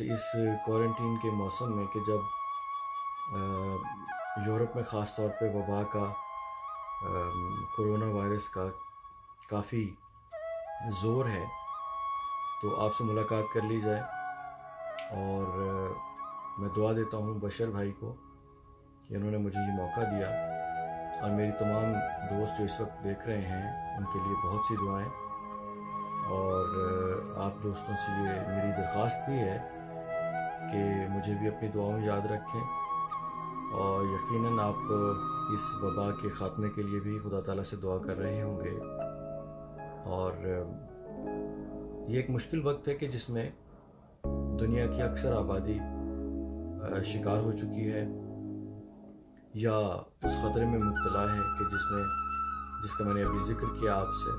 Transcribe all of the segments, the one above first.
से इस क्वारंटीन के मौसम में कि जब यूरोप में ख़ास तौर पे वबा का कोरोना वायरस का काफ़ी ज़ोर है, तो आपसे मुलाकात कर ली जाए। और मैं दुआ देता हूँ बशर भाई को कि उन्होंने मुझे ये मौका दिया, और मेरी तमाम दोस्त जो इस वक्त देख रहे हैं उनके लिए बहुत सी दुआएं। और आप दोस्तों से ये मेरी दरख्वास्त भी है कि मुझे भी अपनी दुआओं में याद रखें, और यकीनन आप इस वबा के ख़ात्मे के लिए भी खुदा ताला से दुआ कर रहे होंगे। और ये एक मुश्किल वक्त है कि जिसमें दुनिया की अक्सर आबादी शिकार हो चुकी है या उस ख़तरे में मुब्तला है कि जिसका मैंने अभी ज़िक्र किया आपसे।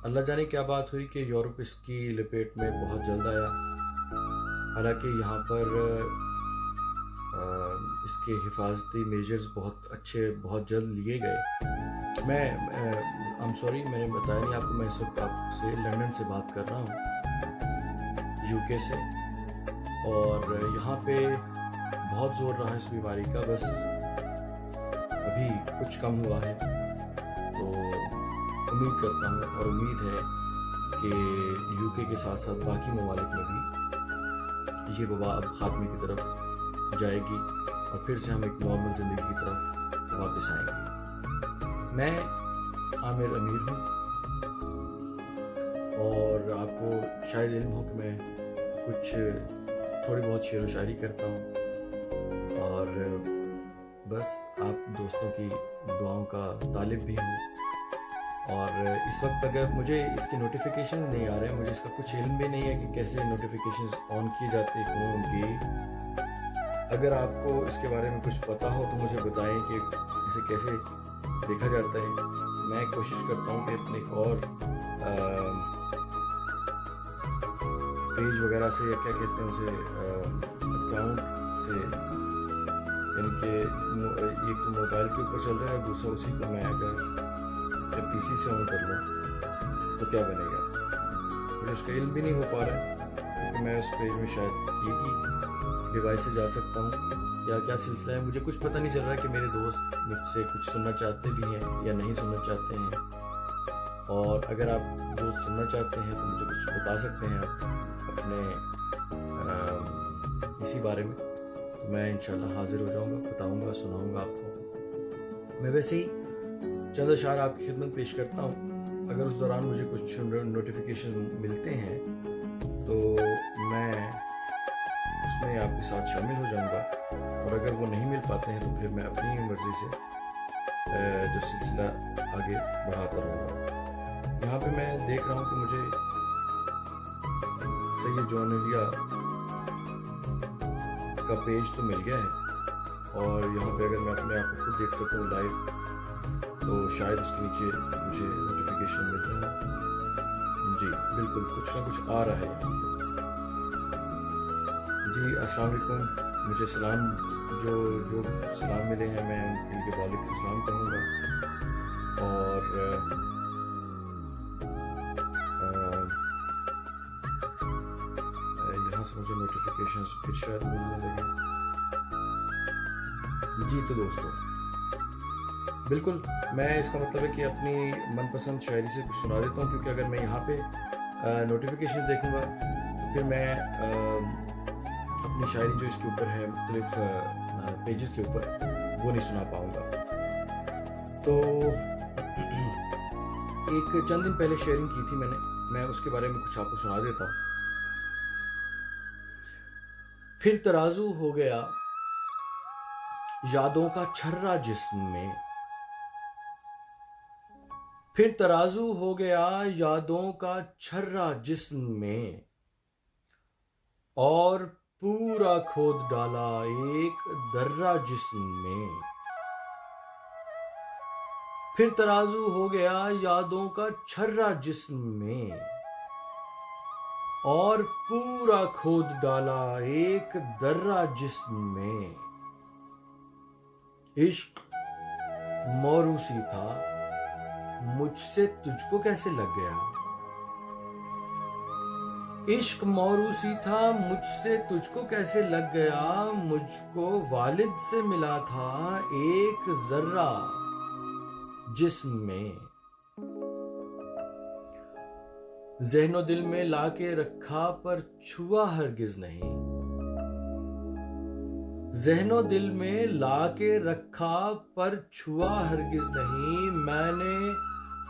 अल्लाह जाने क्या बात हुई कि यूरोप इसकी लपेट में बहुत जल्द आया। हालांकि यहाँ पर इसके हिफाजती मेजर्स बहुत जल्द लिए गए। मैं आई एम सॉरी, मैंने बताया नहीं आपको, मैं इस वक्त आपसे लंदन से बात कर रहा हूँ, यूके से। और यहाँ पे बहुत ज़ोर रहा है इस बीमारी का, बस अभी कुछ कम हुआ है। तो उम्मीद करता हूँ और उम्मीद है कि यूके के साथ साथ बाकी ममालिक में भी ये वबा अब ख़ात्मे की तरफ जाएगी और फिर से हम एक नॉर्मल ज़िंदगी की तरफ वापस आएंगे। मैं आमिर अमीर हूँ, और आपको शायद इल्म हो कि मैं कुछ थोड़ी बहुत शेर व शायरी करता हूँ, और बस आप दोस्तों की दुआओं का तालिब भी हूँ। और इस वक्त अगर मुझे इसके नोटिफिकेशन नहीं आ रहे हैं, मुझे इसका कुछ इल्म भी नहीं है कि कैसे नोटिफिकेशंस ऑन किए जाते होंगे। अगर आपको इसके बारे में कुछ पता हो तो मुझे बताएं कि इसे कैसे देखा जाता है। मैं कोशिश करता हूँ कि अपने एक और पेज वगैरह से, या क्या कहते हैं उसे, अकाउंट से, इनके एक तो मोबाइल के ऊपर चल रहा है, दूसरा उसी को मैं अगर पीसी से ऑन कर लूँ तो क्या बनेगा। मुझे उसका इल्म भी नहीं हो पा रहा है, क्योंकि मैं उस पेज में शायद एक ही डिवाइस से जा सकता हूँ, या क्या सिलसिला है मुझे कुछ पता नहीं चल रहा है कि मेरे दोस्त मुझसे कुछ सुनना चाहते भी हैं या नहीं सुनना चाहते हैं। और अगर आप दोस्त सुनना चाहते हैं तो मुझे कुछ बता सकते हैं आप अपने इसी बारे में, तो मैं इंशाल्लाह हाजिर हो जाऊँगा, बताऊँगा, सुनाऊँगा आपको। मैं वैसे ही चंद अशार आपकी खिदमत पेश करता हूँ। अगर उस दौरान मुझे कुछ नोटिफिकेशन मिलते हैं तो मैं उसमें आपके साथ शामिल हो जाऊँगा, और अगर वो नहीं मिल पाते हैं तो फिर मैं अपनी मर्ज़ी से जो सिलसिला आगे बढ़ाता रहूँगा। यहाँ पे मैं देख रहा हूँ कि मुझे सैयद जॉनलिया का पेज तो मिल गया है, और यहाँ पे अगर मैं अपने आप को खुद देख सकूँ लाइव, तो शायद उसके नीचे मुझे नोटिफिकेशन मिल रहा है। जी बिल्कुल, कुछ ना कुछ आ रहा है। जी अस्सलाम वालेकुम, मुझे सलाम जो सलाम मिले हैं मैं उनके वालेकुम सलाम कहूँगा। और यहाँ से मुझे नोटिफिकेशंस फिर शायद मिलने लगे। जी तो दोस्तों, बिल्कुल, मैं इसका मतलब है कि अपनी मनपसंद शायरी से कुछ सुना देता हूँ, क्योंकि अगर मैं यहाँ पे नोटिफिकेशन देखूँगा तो फिर मैं अपनी शायरी जो इसके ऊपर है मुख्तलिफ पेजेस के ऊपर, वो नहीं सुना पाऊँगा। तो एक चंद दिन पहले शेयरिंग की थी मैं उसके बारे में कुछ आपको सुना देता हूँ। फिर तराजू हो गया यादों का छर्रा जिस्म में, फिर तराजू हो गया यादों का छर्रा जिस्म में, और पूरा खोद डाला एक दर्रा जिस्म में। फिर तराजू हो गया यादों का छर्रा जिस्म में, और पूरा खोद डाला एक दर्रा जिस्म में। इश्क मौरूसी था, मुझसे तुझको कैसे लग गया। इश्क मौरूसी था मुझसे तुझको कैसे लग गया, मुझको वालिद से मिला था एक जर्रा जिस्म में, ज़हनो दिल में लाके रखा पर छुआ हरगिज नहीं, ज़हनो दिल में लाके रखा पर छुआ हरगिज नहीं, मैंने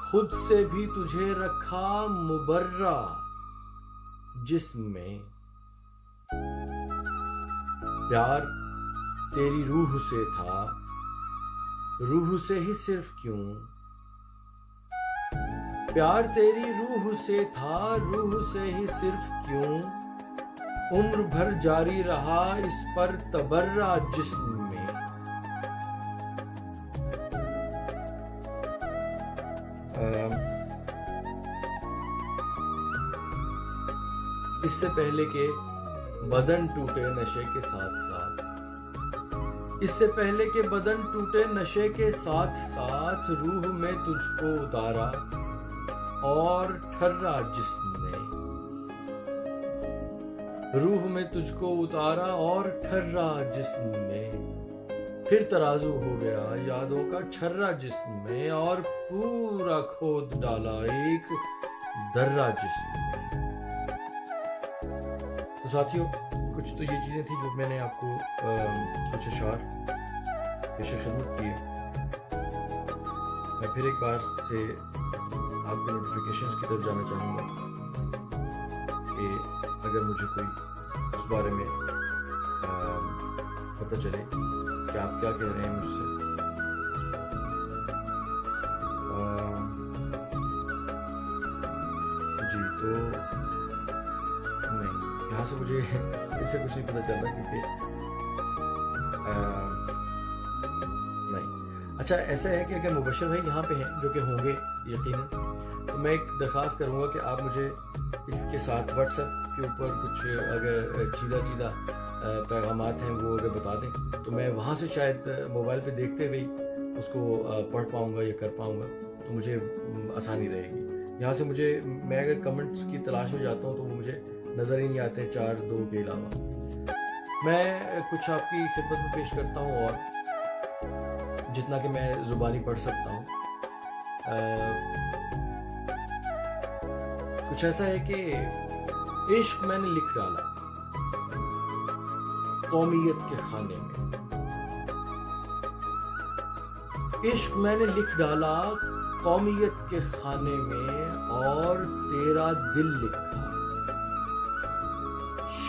खुद से भी तुझे रखा मुबर्रा जिस्म में। प्यार तेरी रूह से था, रूह से ही सिर्फ क्यों, प्यार तेरी रूह से था, रूह से ही सिर्फ क्यों, उम्र भर जारी रहा इस पर तबर्रा जिस्म में। इससे पहले के बदन टूटे नशे के साथ साथ, इससे पहले के बदन टूटे नशे के साथ साथ, रूह में तुझको उतारा और ठर्रा जिस्म ने, रूह में तुझको उतारा और ठर्रा जिस्म में, फिर तराजू हो गया यादों का छर्रा जिस्म में, और पूरा खोद डाला एक दर्रा जिस्म में। तो साथियों, कुछ तो ये चीज़ें थी जो मैंने आपको कुछ अशार पेश खिदमत किए। मैं फिर एक बार से आपके नोटिफिकेशंस की तरफ जाना चाहूँगा कि अगर मुझे कोई उस बारे में पता चले कि आप क्या कह रहे हैं मुझसे, जी तो नहीं, यहाँ से मुझे इससे कुछ नहीं पता चल रहा क्योंकि नहीं। अच्छा, ऐसा है कि अगर मुबशर भाई यहाँ पे हैं, जो कि होंगे यकीनन, तो मैं एक दरख्वास्त करूँगा कि आप मुझे इसके साथ व्हाट्सएप के ऊपर कुछ अगर चीदा पैगामात हैं वो अगर बता दें, तो मैं वहाँ से शायद मोबाइल पे देखते हुए उसको पढ़ पाऊँगा या कर पाऊँगा, तो मुझे आसानी रहेगी। यहाँ से मुझे, मैं अगर कमेंट्स की तलाश में जाता हूँ तो वो मुझे नज़र ही नहीं आते 4-2 के अलावा। मैं कुछ आपकी खिदमत में पेश करता हूँ और जितना कि मैं ज़ुबानी पढ़ सकता हूँ। कुछ ऐसा है कि इश्क मैंने लिख डाला कौमियत के खाने में, इश्क मैंने लिख डाला कौमियत के खाने में, और तेरा दिल लिखा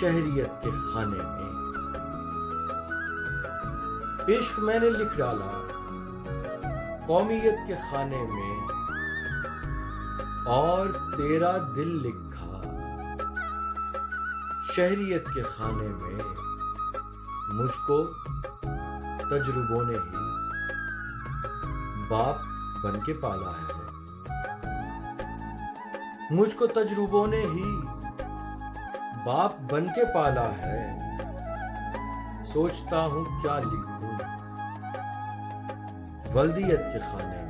शहरियत के खाने में। इश्क मैंने लिख डाला कौमियत के खाने में, और तेरा दिल लिखा शहरियत के खाने में। मुझको तजुर्बों ने ही बाप बन के पाला है, मुझको तजुर्बों ने ही बाप बन के पाला है। सोचता हूँ क्या लिखूं वल्दियत के खाने में।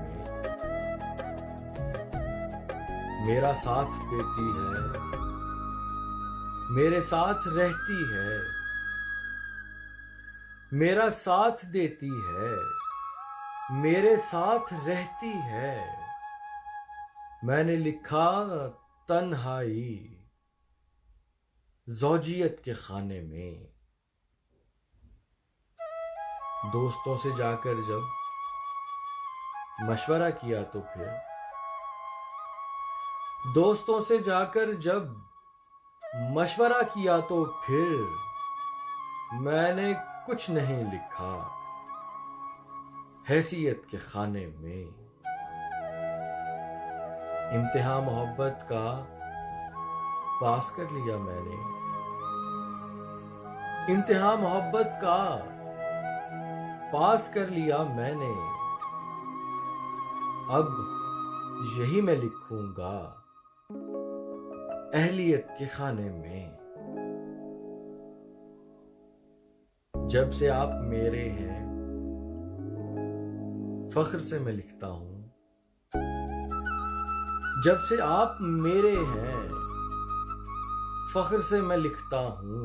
मेरा साथ देती है, मेरे साथ रहती है, मेरा साथ देती है, मेरे साथ रहती है। मैंने लिखा तन्हाई ज़ौजियत के खाने में। दोस्तों से जाकर जब मशवरा किया तो फिर, दोस्तों से जाकर जब मशवरा किया तो फिर, मैंने कुछ नहीं लिखा हैसियत के खाने में। इम्तिहान मोहब्बत का पास कर लिया मैंने, इम्तिहान मोहब्बत का पास कर लिया मैंने। अब यही मैं लिखूंगा अहलियत के खाने में। जब से आप मेरे हैं फख्र से मैं लिखता हूं, जब से आप मेरे हैं फख्र से मैं लिखता हूं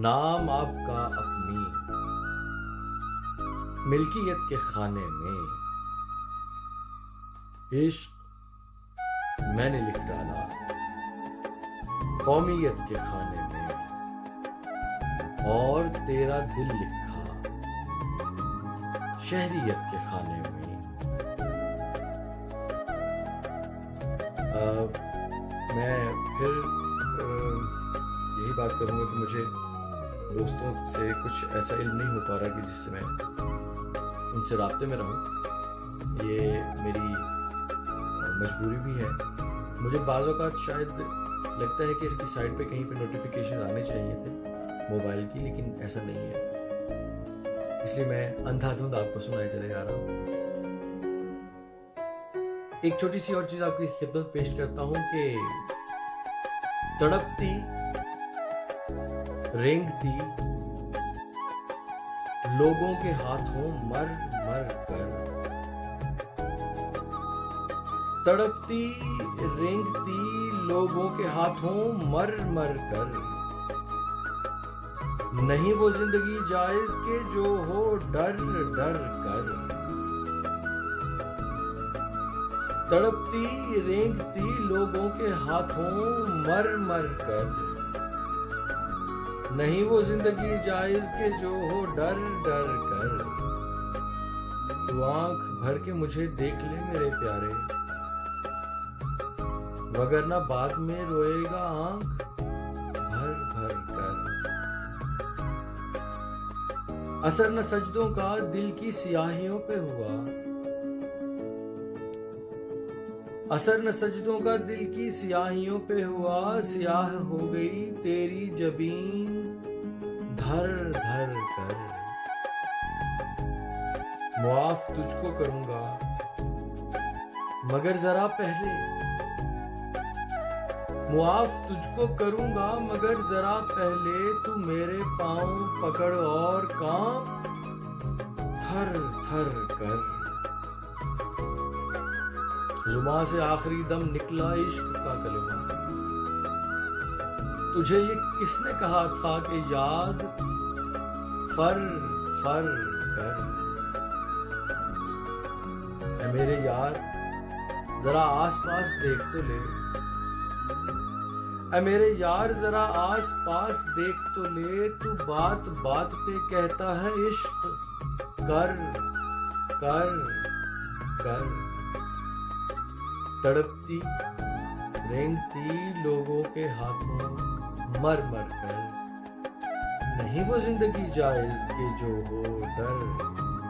नाम आपका अपनी मिल्कियत के खाने में। इश्क मैंने लिख डाला कौमियत के खाने में, और तेरा दिल लिखा शहरियत के खाने में। मैं फिर यही बात करूँगा कि मुझे दोस्तों से कुछ ऐसा इल्म नहीं हो पा रहा कि जिससे मैं उनसे राब्ते में रहूँ। ये मेरी मजबूरी भी है। मुझे बाज़ औक़ात शायद लगता है कि इसकी साइड पे कहीं पे नोटिफिकेशन आने चाहिए थे मोबाइल की, लेकिन ऐसा नहीं है, इसलिए मैं अंधाधुंध आपको सुनाए चले जा रहा हूँ। एक छोटी सी और चीज आपकी खिदमत पेश करता हूं कि तड़पती रेंगती लोगों के हाथों मर मर कर, तड़पती रेंगती लोगों के हाथों मर मर कर, नहीं वो जिंदगी जायज के जो हो डर डर कर। तड़पती रेंगती लोगों के हाथों मर मर कर, नहीं वो जिंदगी जायज के जो हो डर डर कर। तू आंख भर के मुझे देख ले मेरे प्यारे, वगरना बाद में रोएगा आंख भर भर कर। असर न सजदों का दिल की सियाहियों पे हुआ, असर न सजदों का दिल की सियाहियों पे हुआ, सियाह हो गई तेरी जबीन धर धर कर। मुआफ तुझको करूंगा मगर जरा पहले, मुआफ तुझको करूंगा मगर जरा पहले, तू मेरे पांव पकड़ और कांप थर थर कर। जुबान से आखिरी दम निकला इश्क का कलमा, तुझे ये किसने कहा था कि याद फर फर कर। ऐ मेरे यार जरा आस पास देख तो ले, ऐ मेरे यार जरा आस पास देख तो ले, तू बात बात पे कहता है इश्क कर कर कर। तड़पती रेंगती लोगों के हाथों मर मर कर, नहीं वो जिंदगी जायज के जो हो डर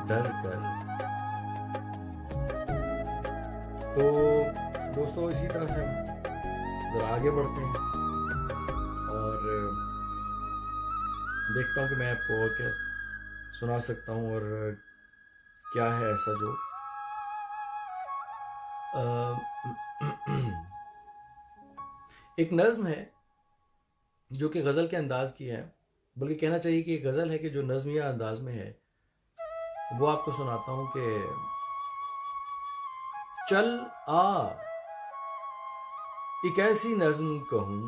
डर कर। तो दोस्तों इसी तरह से हम जरा आगे बढ़ते हैं और देखता हूँ कि मैं आपको और क्या सुना सकता हूँ और क्या है ऐसा जो एक नज्म है जो कि गज़ल के अंदाज की है, बल्कि कहना चाहिए कि एक गज़ल है कि जो नज्म या अंदाज में है, वो आपको सुनाता हूं कि चल आ एक ऐसी नज्म कहूं,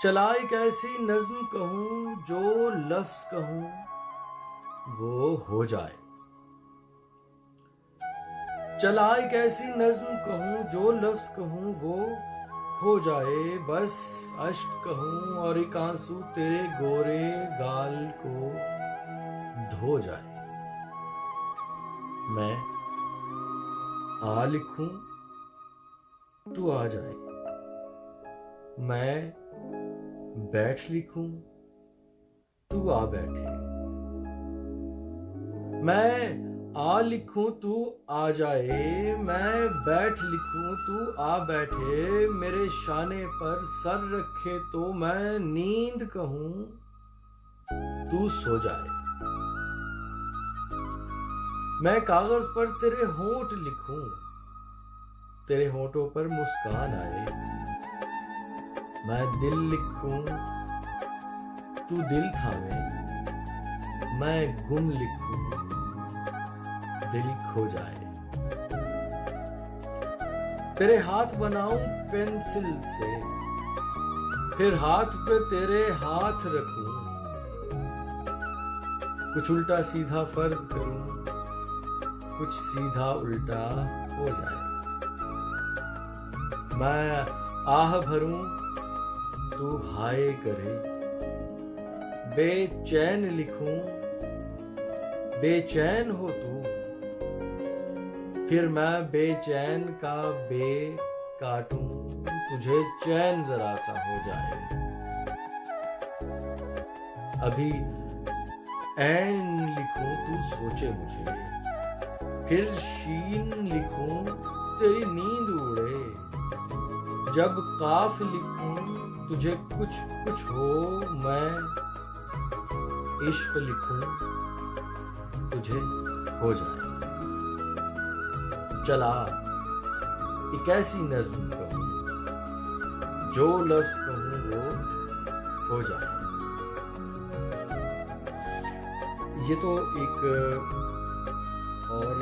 चला एक ऐसी नज्म कहूं, जो लफ्ज कहूं वो हो जाए। चला एक ऐसी नज्म कहूं, जो लफ्ज कहूं वो हो जाए। बस अश्क कहूं और एक आंसू तेरे गोरे गाल को धो जाए। मैं आ लिखूं तू आ जाए, मैं बैठ लिखूं तू आ बैठे, मैं आ लिखूं तू आ जाए, मैं बैठ लिखूं तू आ बैठे। मेरे शाने पर सर रखे तो मैं नींद कहूं तू सो जाए। मैं कागज पर तेरे होंठ लिखूं, तेरे होंठों पर मुस्कान आए। मैं दिल लिखूं तू दिल थामे, मैं गुम लिखूं दिल खो जाए। तेरे हाथ बनाऊं पेंसिल से, फिर हाथ पे तेरे हाथ रखूं, कुछ उल्टा सीधा फर्ज करूं, कुछ सीधा उल्टा हो जाए। मैं आह भरूं तू हाय करे, बेचैन लिखूं बेचैन हो तू, फिर मैं बेचैन का बे काटूं, तुझे चैन जरा सा हो जाए। अभी ऐन लिखूं तू सोचे मुझे, फिर शीन लिखूं तेरी नींद उड़े, जब काफ लिखूं तुझे कुछ कुछ हो, मैं इश्क लिखूं तुझे हो जाए। चला एक ऐसी नज्म कहूं, जो लफ्ज कहूं वो हो जाए। ये तो एक और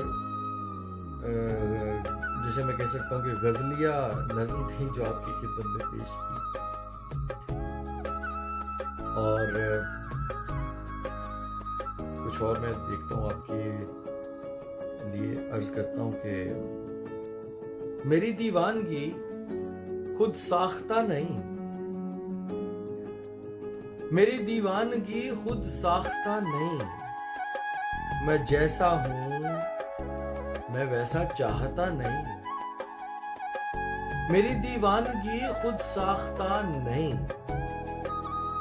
जिसे मैं कह सकता हूँ कि गजलिया नज्म थी जो आपकी खिदमत में पेश की। और कुछ और मैं देखता हूँ आपके लिए अर्ज करता हूँ कि मेरी दीवानगी खुद साख्ता नहीं, मेरी दीवानगी खुद साख्ता नहीं, मैं जैसा हूं मैं वैसा चाहता नहीं। मेरी दीवानगी खुद साख्ता नहीं,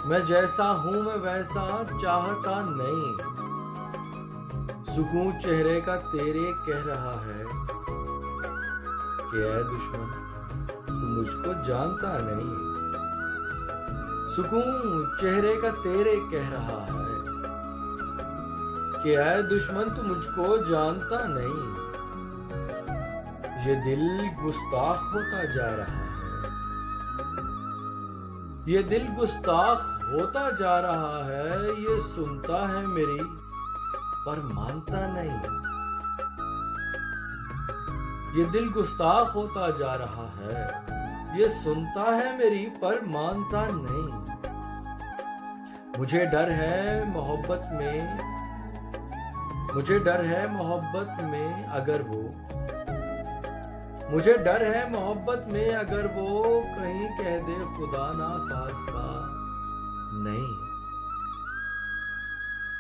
मैं जैसा हूं मैं वैसा चाहता नहीं। सुकून चेहरे का तेरे कह रहा है कि ऐ दुश्मन तू मुझको जानता नहीं। सुकून चेहरे का तेरे कह रहा है कि ऐ दुश्मन तू मुझको जानता नहीं। ये दिल गुस्ताख होता जा रहा है, ये दिल गुस्ताख होता जा रहा है। ये सुनता है मेरी पर मानता नहीं। ये दिल गुस्ताख होता जा रहा है, ये सुनता है मेरी पर मानता नहीं। मुझे डर है मोहब्बत में, मुझे डर है मोहब्बत में अगर वो, मुझे डर है मोहब्बत में अगर वो कहीं कह दे खुदा ना खास्ता नहीं।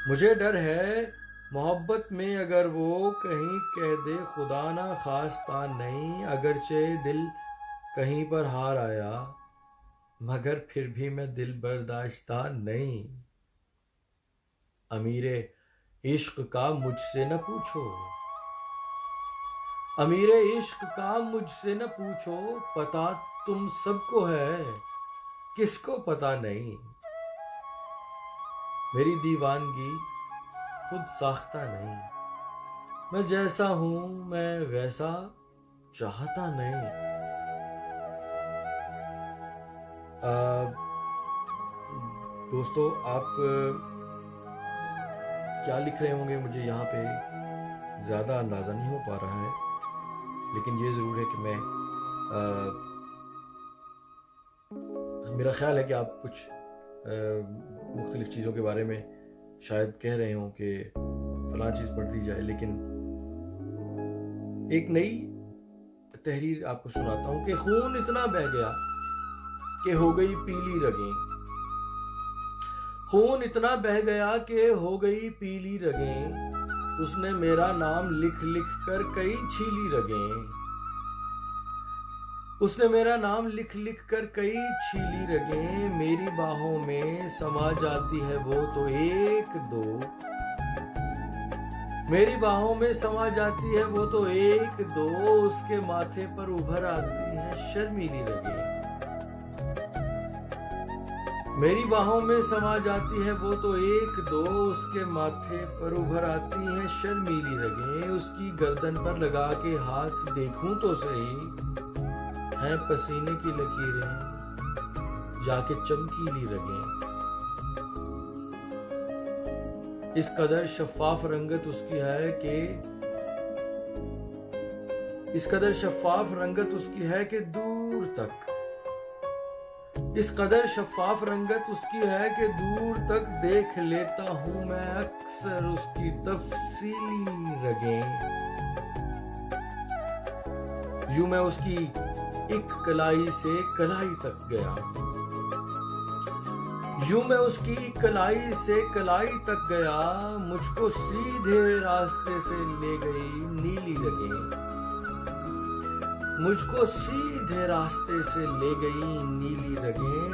मुझे डर है मोहब्बत में अगर वो कहीं कह दे खुदा ना खास्ता नहीं। अगरचे दिल कहीं पर हार आया मगर फिर भी मैं दिल बर्दाश्ता नहीं। अमीरे इश्क का मुझसे न पूछो, अमीरे इश्क का मुझसे न पूछो, पता तुम सबको है किसको पता नहीं। मेरी दीवानगी खुद साख्ता नहीं, मैं जैसा हूं मैं वैसा चाहता नहीं। दोस्तों आप क्या लिख रहे होंगे मुझे यहाँ पे ज़्यादा अंदाज़ा नहीं हो पा रहा है, लेकिन ये ज़रूर है कि मैं मेरा ख्याल है कि आप कुछ मुख्तलिफ़ चीज़ों के बारे में शायद कह रहे हों कि फलां चीज़ पढ़ दी जाए, लेकिन एक नई तहरीर आपको सुनाता हूँ कि खून इतना बह गया कि हो गई पीली रगें। खून इतना बह गया कि हो गई पीली रगें, उसने मेरा नाम लिख लिख कर कई छीली रगें। उसने मेरा नाम लिख लिख कर कई छीली रगें। मेरी बाहों में समा जाती है वो तो एक दो, मेरी बाहों में समा जाती है वो तो एक दो, उसके माथे पर उभर आती है शर्मीली रगें। मेरी बाहों में समा जाती है वो तो एक दो, उसके माथे पर उभर आती है शर्मीली रगें। उसकी गर्दन पर लगा के हाथ देखूं तो सही, हैं पसीने की लकीरें जाके चमकीली रगें। इस कदर शफाफ रंगत उसकी है कि इस कदर शफाफ रंगत उसकी है कि दूर तक, इस कदर शफाफ रंगत उसकी है कि दूर तक देख लेता हूं मैं अक्सर उसकी तफसीली रगें। यूं मैं उसकी एक कलाई से कलाई तक गया, यूं मैं उसकी कलाई से कलाई तक गया, मुझको सीधे रास्ते से ले गई नीली रगें, मुझको सीधे रास्ते से ले गई नीली रगें।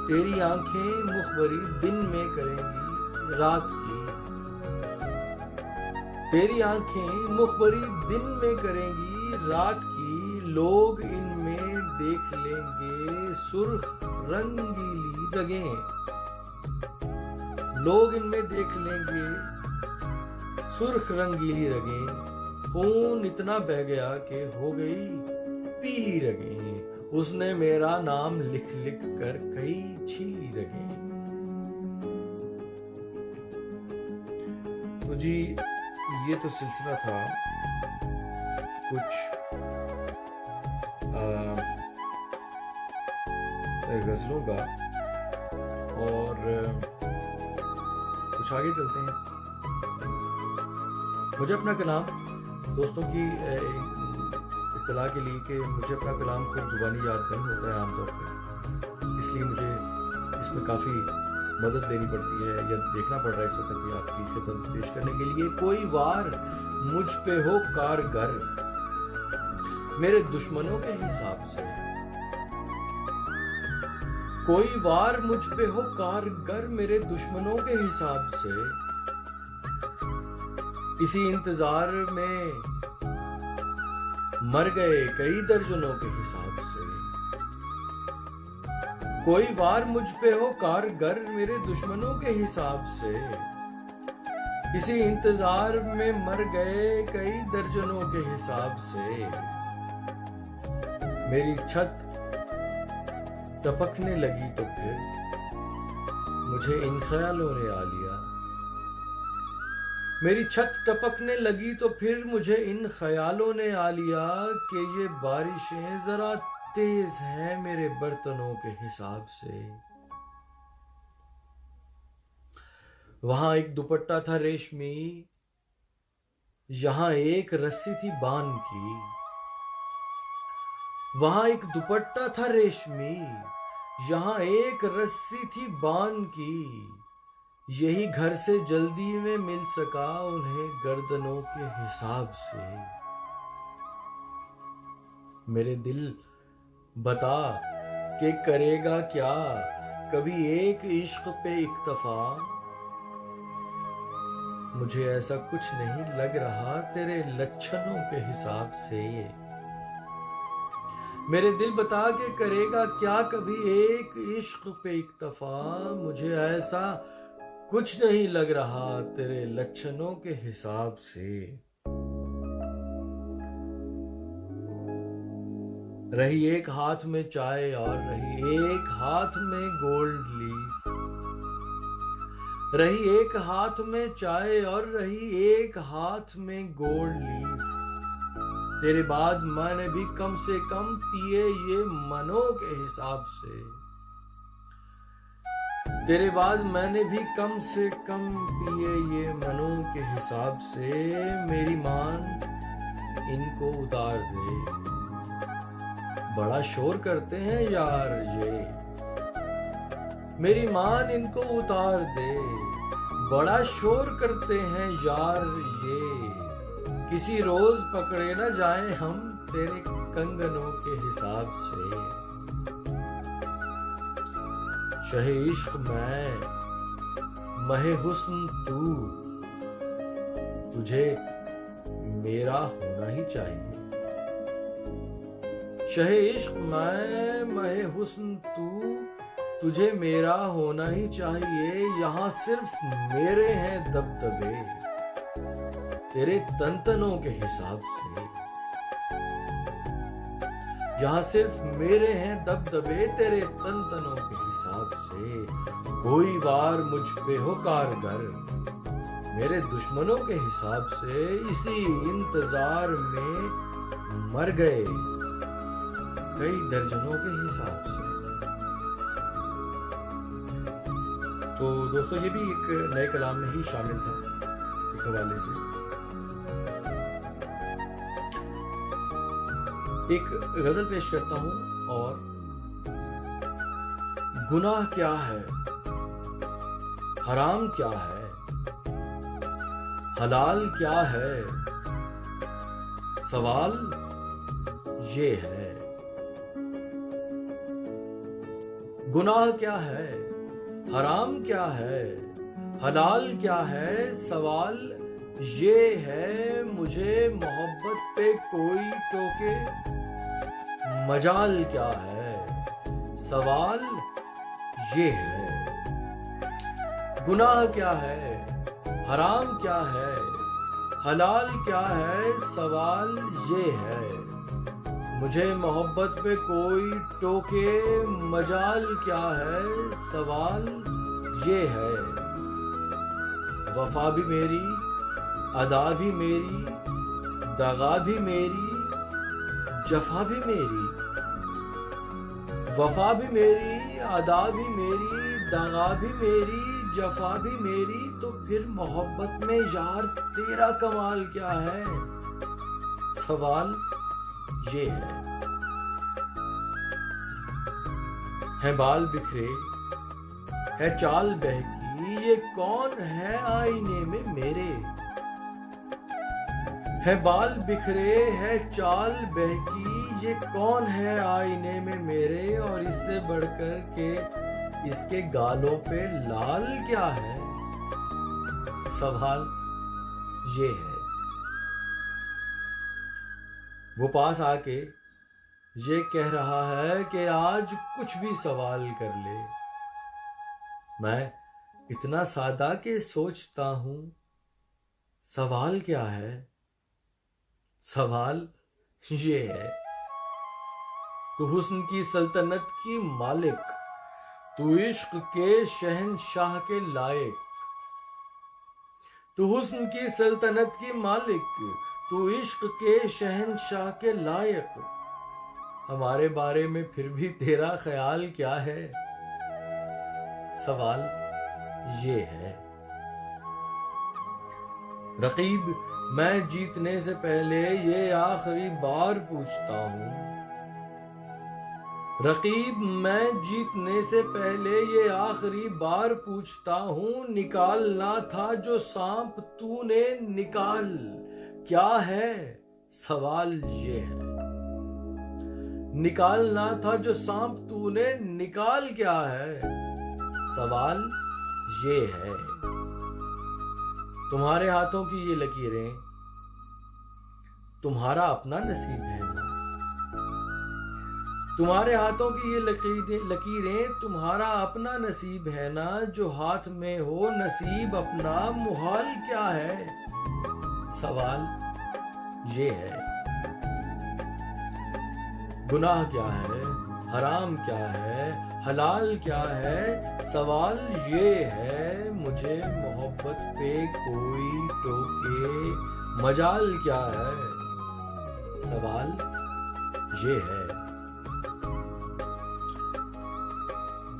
तेरी आंखें मुखबरी दिन में करेंगी रात की, तेरी आंखें मुखबरी दिन में करेंगी रात की, लोग इनमें देख लेंगे सुर्ख रंगीली रगें, लोग इनमें देख लेंगे सुर्ख रंगीली रगें। खून इतना बह गया कि हो गई पीली रगें, उसने मेरा नाम लिख लिख कर कई छीली रगें। तो जी ये तो सिलसिला था कुछ गजलों का, और कुछ आगे चलते हैं। मुझे अपना कलाम दोस्तों की इत्तला के लिए कि मुझे अपना कलाम खुद जुबानी याद नहीं होता है आमतौर पर, इसलिए मुझे इसमें काफ़ी मदद लेनी पड़ती है या देखना पड़ रहा है इस वक्त भी आपकी खिदमत पेश करने के लिए। कोई वार मुझ पे हो कारगर मेरे दुश्मनों के हिसाब से, कोई वार मुझ पे हो कारगर मेरे दुश्मनों के हिसाब से, इसी इंतजार में मर गए कई दर्जनों के हिसाब से, कोई वार मुझ पे हो कारगर मेरे दुश्मनों के हिसाब से, इसी इंतजार में मर गए कई दर्जनों के हिसाब से। मेरी छत टपकने लगी तो फिर मुझे इन ख्यालों ने आ लिया, मेरी छत टपकने लगी तो फिर मुझे इन ख्यालों ने आ लिया कि ये बारिशें जरा तेज हैं मेरे बर्तनों के हिसाब से। वहां एक दुपट्टा था रेशमी, यहां एक रस्सी थी बान की, वहां एक दुपट्टा था रेशमी, यहां एक रस्सी थी बान की, यही घर से जल्दी में मिल सका उन्हें गर्दनों के हिसाब से। मेरे दिल बता कि करेगा क्या कभी एक इश्क पे इक्तफा, मुझे ऐसा कुछ नहीं लग रहा तेरे लक्षणों के हिसाब से। मेरे दिल बता के करेगा क्या कभी एक इश्क पे इक्तफा, मुझे ऐसा कुछ नहीं लग रहा तेरे लक्षणों के हिसाब से। रही एक हाथ में चाय और रही एक हाथ में गोल्ड लीफ, रही एक हाथ में चाय और रही एक हाथ में गोल्ड लीफ, तेरे बाद मैंने भी कम से कम पिए ये मनों के हिसाब से, तेरे बाद मैंने भी कम से कम पिए ये मनों के हिसाब से। मेरी मान इनको उतार दे, बड़ा शोर करते हैं यार ये, मेरी मान इनको उतार दे, बड़ा शोर करते हैं यार ये, किसी रोज पकड़े न जाए हम तेरे कंगनों के हिसाब से। शहे इश्क मैं महे हुस्न तू, तुझे मेरा होना ही चाहिए। शहे इश्क मैं महे हुस्न तू, तुझे मेरा होना ही चाहिए। यहाँ सिर्फ मेरे हैं दबदबे तेरे तन-तनों के हिसाब से, यहाँ सिर्फ मेरे हैं दबदबे तेरे तन-तनों के हिसाब से। कोई वार मुझ पे हो कारगर मेरे दुश्मनों के हिसाब से, इसी इंतजार में मर गए कई दर्जनों के हिसाब से। तो दोस्तों ये भी एक नए कलाम में ही शामिल था एक हवाले से। एक गजल पेश करता हूं। और गुनाह क्या है, हराम क्या है, हलाल क्या है, सवाल ये है। गुनाह क्या है, हराम क्या है, हलाल क्या है, सवाल ये है। मुझे मोहब्बत पे कोई टोके, मजाल क्या है, सवाल ये है। गुनाह क्या है, हराम क्या है, हलाल क्या है, सवाल ये है। मुझे मोहब्बत पे कोई टोके, मजाल क्या है, सवाल ये है। वफा भी मेरी, अदा भी मेरी, दगा भी मेरी, जफा भी मेरी। वफा भी मेरी, अदा भी मेरी, दगा भी मेरी, जफा भी मेरी। तो फिर मोहब्बत में यार तेरा कमाल क्या है, सवाल ये है बाल बिखरे, है चाल बहकी, ये कौन है आईने में मेरे। है बाल बिखरे, है चाल बहकी, ये कौन है आईने में मेरे। और इससे बढ़कर के इसके गालों पे लाल क्या है, सवाल ये है। वो पास आके ये कह रहा है कि आज कुछ भी सवाल कर ले। मैं इतना सादा के सोचता हूं, सवाल क्या है, सवाल ये है। तू हुस्न की सल्तनत की मालिक, तू इश्क के शहंशाह के लायक। तू हुस्न की सल्तनत की मालिक, तू इश्क के शहंशाह के लायक। हमारे बारे में फिर भी तेरा ख्याल क्या है, सवाल ये है। रकीब मैं जीतने से पहले ये आखिरी बार पूछता हूं। रकीब मैं जीतने से पहले ये आखिरी बार पूछता हूं। निकालना था जो सांप तूने निकाल क्या है, सवाल ये है। निकालना था जो सांप तूने निकाल क्या है, सवाल ये है। तुम्हारे हाथों की ये लकीरें तुम्हारा अपना नसीब है ना। तुम्हारे हाथों की ये लकीरें तुम्हारा अपना नसीब है ना। जो हाथ में हो नसीब अपना, मुहाल क्या है, सवाल ये है। गुनाह क्या है, हराम क्या है, हलाल क्या है, सवाल ये है। मुझे मोहब्बत पे कोई टोके, मजाल क्या है, सवाल ये है।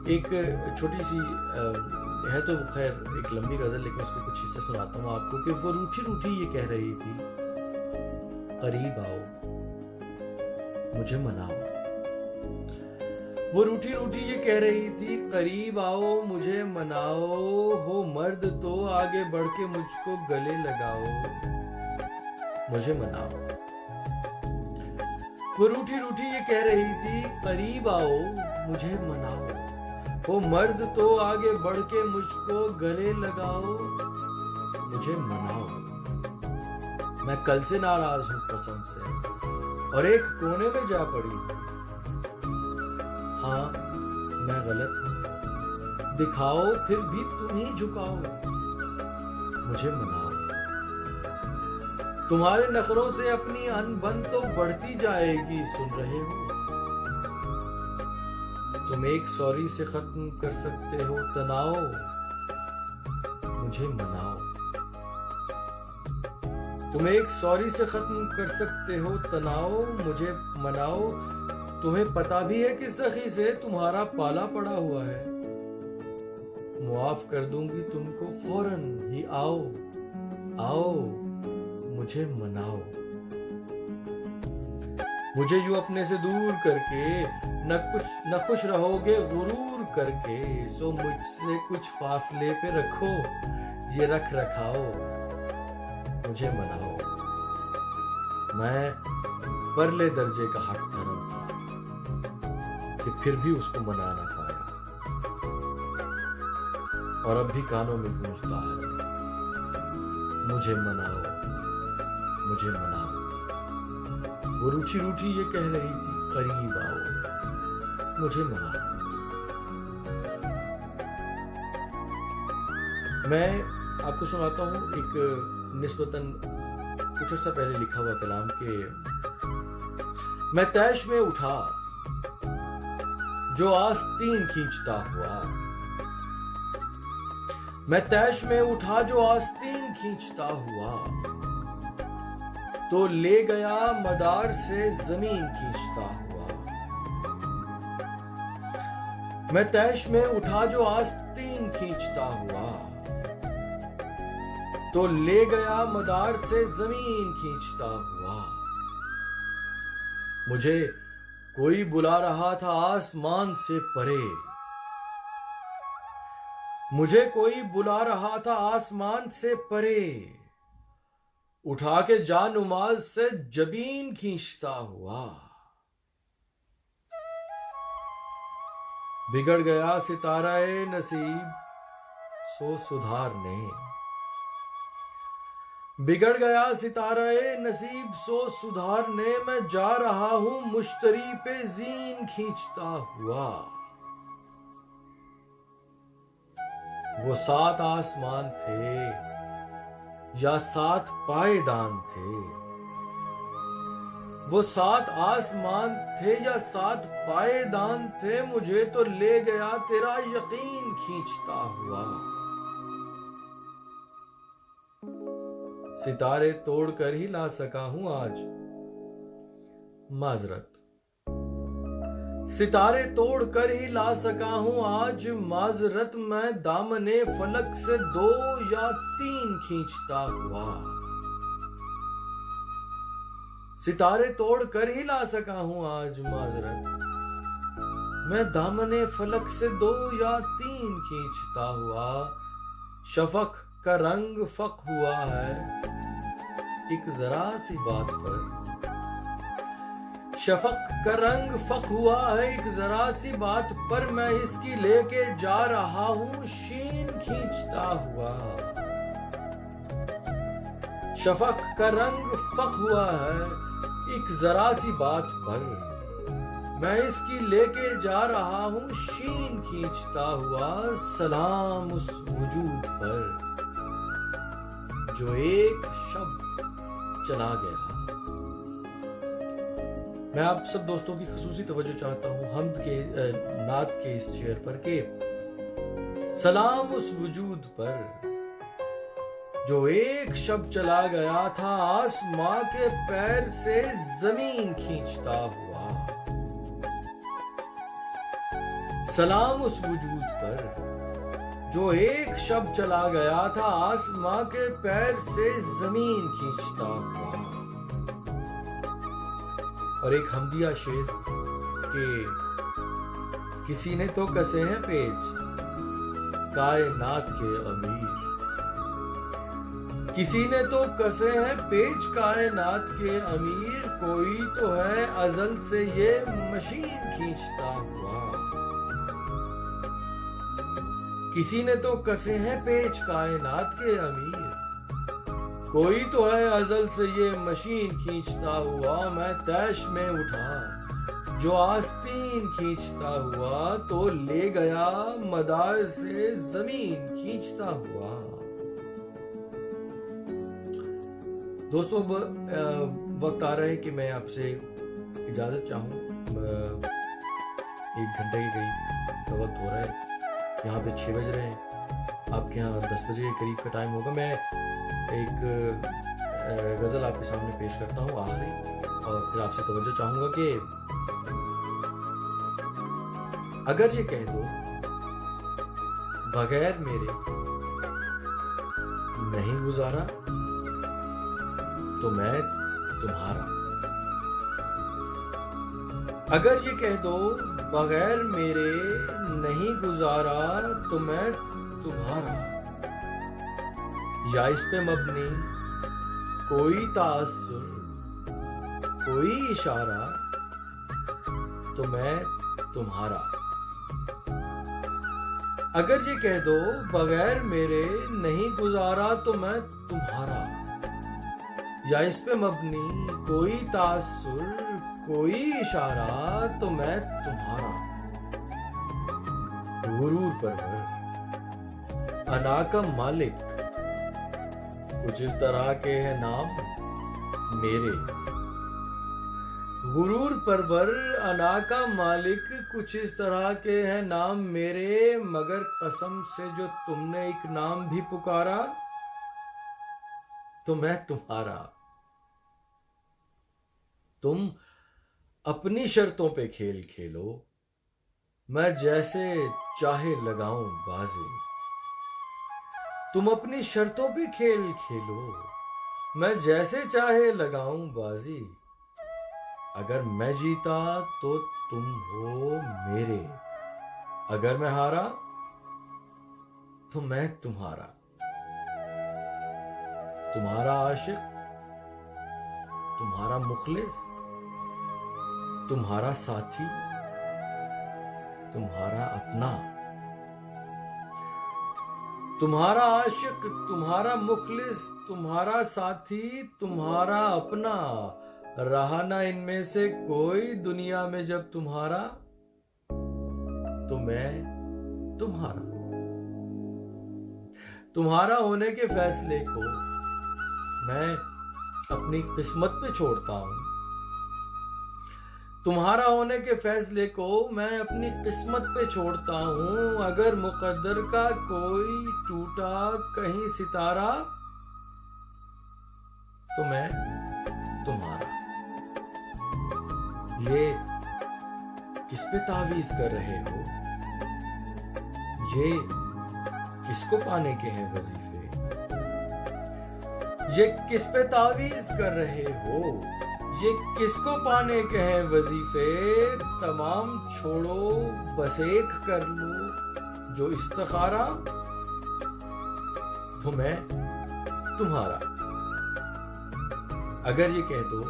एक छोटी सी है तो खैर एक लंबी गजल, लेकिन उसके कुछ हिस्से सुनाता हूँ आपको। कि वो रूठी रूठी ये कह रही थी, करीब आओ मुझे मनाओ। वो रूठी रूठी ये कह रही थी, करीब आओ मुझे मनाओ। हो मर्द तो आगे बढ़ के मुझको गले लगाओ, मुझे मनाओ। वो रूठी रूठी ये कह रही थी, करीब आओ मुझे मनाओ। वो मर्द तो आगे बढ़ के मुझको गले लगाओ, मुझे मनाओ। मैं कल से नाराज हूं कसम से, और एक कोने में जा पड़ी हूं। हाँ मैं गलत हूं, दिखाओ फिर भी तुम ही झुकाओ, मुझे मनाओ। तुम्हारे नखरों से अपनी अनबन तो बढ़ती जाएगी, सुन रहे हो। तुम एक सॉरी से खत्म कर सकते हो तनाव, मुझे मनाओ। तुम एक सॉरी से खत्म कर सकते हो तनाव, मुझे मनाओ। तुम्हें पता भी है कि सखी से तुम्हारा पाला पड़ा हुआ है। मुआफ कर दूंगी तुमको फौरन ही, आओ आओ मुझे मनाओ। मुझे यूं अपने से दूर करके न खुश रहोगे गुरूर करके। सो मुझसे कुछ फासले पे रखो ये रख रखाओ, मुझे मनाओ। मैं परले दर्जे का हक धर्म था कि फिर भी उसको मना ना पाया, और अब भी कानों में गूंजता है, मुझे मनाओ मुझे मनाओ। वो रूठी रूठी ये कह रही थी, करीब आओ मुझे मनाओ। मैं आपको सुनाता हूँ एक निस्बतन कुछ अर्सा पहले लिखा हुआ कलाम के। मैं तैश में उठा जो आस्तीन खींचता हुआ, मैं तैश में उठा जो आस्तीन खींचता हुआ, तो ले गया मदार से जमीन खींचता हुआ। मैं तैश में उठा जो आस्तीन खींचता हुआ, तो ले गया मदार से जमीन खींचता हुआ। मुझे कोई बुला रहा था आसमान से परे, मुझे कोई बुला रहा था आसमान से परे। उठा के जानुमाज से जबीन खींचता हुआ। बिगड़ गया सितारा-ए नसीब सो सुधारने, बिगड़ गया सितारा-ए नसीब सो सुधारने। मैं जा रहा हूं मुश्तरी पे जीन खींचता हुआ। वो 7 आसमान थे या 7 पायदान थे, वो 7 आसमान थे या 7 पायदान थे। मुझे तो ले गया तेरा यकीन खींचता हुआ। सितारे तोड़ कर ही ला सका हूं आज माजरत, सितारे तोड़ कर ही ला सका हूं आज माजरत। मैं दामने फलक से 2 या 3 खींचता हुआ। सितारे तोड़ कर ही ला सका हूं आज माजरत। मैं दामने फलक से 2 या 3 खींचता हुआ। शफक का रंग फक हुआ है एक जरा सी बात पर, शफक का रंग फक हुआ है एक जरा सी बात पर। मैं इसकी लेके जा रहा हूं शीन खींचता हुआ। शफक का रंग फक हुआ है एक जरा सी बात पर। मैं इसकी लेके जा रहा हूं शीन खींचता हुआ। सलाम उस वजूद पर जो एक शब्द चला गया। मैं आप सब दोस्तों की खसूसी तवज्जो चाहता हूं हम्द के नात के इस शेर पर के सलाम उस वजूद पर जो एक शब्द चला गया था आसमां के पैर से जमीन खींचता हुआ। सलाम उस वजूद पर जो एक शब्द चला गया था आसमां के पैर से जमीन खींचता हुआ। और एक हमदिया शेर के किसी ने तो कसे हैं पेच कायनात के अमीर, किसी ने तो कसे हैं पेच कायनात के अमीर। कोई तो है अजल से ये मशीन खींचता हुआ। किसी ने तो कसे हैं पेच कायनात के अमीर। कोई तो है अजल से ये मशीन खींचता हुआ। मैं तैश में उठा जो आस्तीन खींचता हुआ तो ले गया मदार से जमीन खींचता हुआ। दोस्तों वक्त आ रहा है कि मैं आपसे इजाजत चाहूं। 1 घंटे की करीब का वक्त हो रहा है। यहाँ पे 6 बज रहे हैं, आपके यहाँ 10 बजे के करीब का टाइम होगा। मैं एक गज़ल आपके सामने पेश करता हूँ आखिरी, और फिर आपसे तवज्जो चाहूँगा कि अगर ये कह दो बगैर मेरे नहीं गुजारा तो मैं तुम्हारा। अगर ये कह दो बगैर मेरे नहीं गुजारा तो मैं तुम्हारा। या इस पे मबनी कोई तासुर कोई इशारा तो मैं तुम्हारा। अगर ये कह दो बगैर मेरे नहीं गुजारा तो मैं तुम्हारा। या इस पे मबनी कोई तासुर कोई इशारा तो मैं तुम्हारा। गुरूर परवर अना का मालिक कुछ इस तरह के हैं नाम मेरे। गुरूर परवर अना का मालिक कुछ इस तरह के हैं नाम मेरे। मगर कसम से जो तुमने एक नाम भी पुकारा तो मैं तुम्हारा। तुम अपनी शर्तों पे खेल खेलो मैं जैसे चाहे लगाऊं बाजी। तुम अपनी शर्तों पे खेल खेलो मैं जैसे चाहे लगाऊं बाजी। अगर मैं जीता तो तुम हो मेरे। अगर मैं हारा तो मैं तुम्हारा। तुम्हारा आशिक तुम्हारा मुखलिस तुम्हारा साथी तुम्हारा अपना। तुम्हारा आशिक तुम्हारा मुखलिस तुम्हारा साथी तुम्हारा अपना। रहा ना इनमें से कोई दुनिया में जब तुम्हारा तो मैं तुम्हारा। तुम्हारा होने के फैसले को मैं अपनी किस्मत पे छोड़ता हूं। तुम्हारा होने के फैसले को मैं अपनी किस्मत पे छोड़ता हूं। अगर मुकद्दर का कोई टूटा कहीं सितारा तो मैं तुम्हारा। ये किस पे तावीज कर रहे हो? ये किसको पाने के हैं वजीफे? ये किस पे तावीज कर रहे हो? ये किसको पाने के हैं वजीफे? तमाम छोड़ो बस एक कर लो जो इस्तिखारा तो मैं तुम्हारा। अगर ये कह दो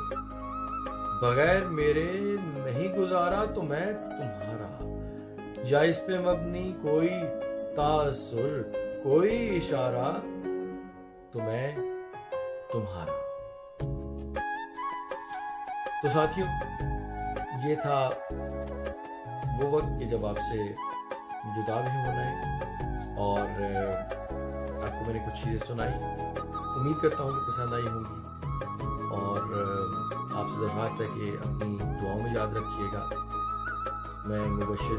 बगैर मेरे नहीं गुजारा तो मैं तुम्हारा। या इस पे मबनी कोई तासुर कोई इशारा तो मैं तुम्हारा। तो साथियों ये था वो वक्त कि जब आपसे जुदा भी होना है, और आपको मैंने कुछ चीज़ें सुनाई। उम्मीद करता हूँ कि पसंद आई होंगी, और आपसे दरख्वास्त है कि अपनी दुआओं में याद रखिएगा। मैं मुबशिर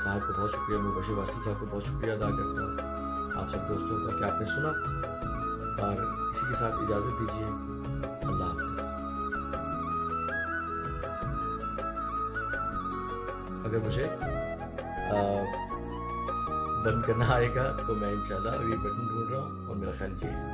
साहब को बहुत शुक्रिया, मुबशिर वासिल साहब को बहुत शुक्रिया अदा करता हूँ आप सब दोस्तों का कि आपने सुना। और इसी के साथ इजाज़त दीजिए। अल्लाह हाफ़िज़। अगर मुझे बंद करना आएगा तो मैं इंशाल्लाह अभी बटन ढूंढ रहा हूँ, और मेरा ख्याल ये है।